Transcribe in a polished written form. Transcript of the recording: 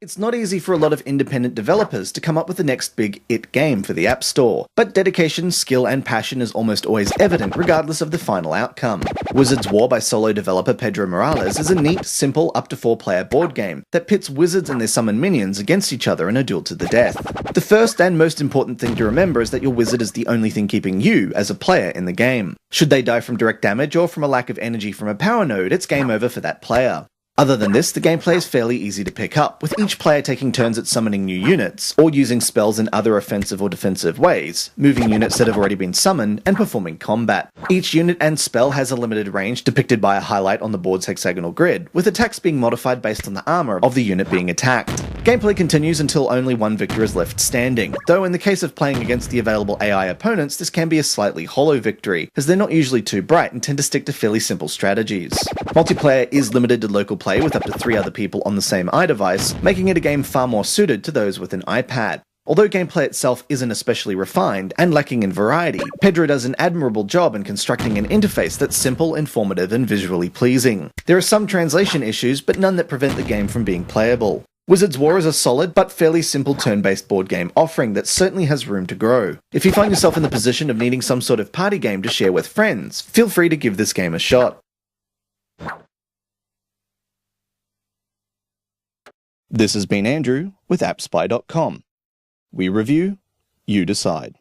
It's not easy for a lot of independent developers to come up with the next big it game for the App Store, but dedication, skill, and passion is almost always evident regardless of the final outcome. Wizards War by solo developer Pedro Morales is a neat, simple, up to 4-player board game that pits wizards and their summoned minions against each other in a duel to the death. The first and most important thing to remember is that your wizard is the only thing keeping you as a player in the game. Should they die from direct damage or from a lack of energy from a power node, it's game over for that player. Other than this, the gameplay is fairly easy to pick up, with each player taking turns at summoning new units, or using spells in other offensive or defensive ways, moving units that have already been summoned, and performing combat. Each unit and spell has a limited range depicted by a highlight on the board's hexagonal grid, with attacks being modified based on the armor of the unit being attacked. Gameplay continues until only one victor is left standing, though in the case of playing against the available AI opponents, this can be a slightly hollow victory, as they're not usually too bright and tend to stick to fairly simple strategies. Multiplayer is limited to local play with up to 3 other people on the same iDevice, making it a game far more suited to those with an iPad. Although gameplay itself isn't especially refined and lacking in variety, Pedro does an admirable job in constructing an interface that's simple, informative, and visually pleasing. There are some translation issues, but none that prevent the game from being playable. Wizards War is a solid but fairly simple turn-based board game offering that certainly has room to grow. If you find yourself in the position of needing some sort of party game to share with friends, feel free to give this game a shot. This has been Andrew with AppSpy.com. We review, you decide.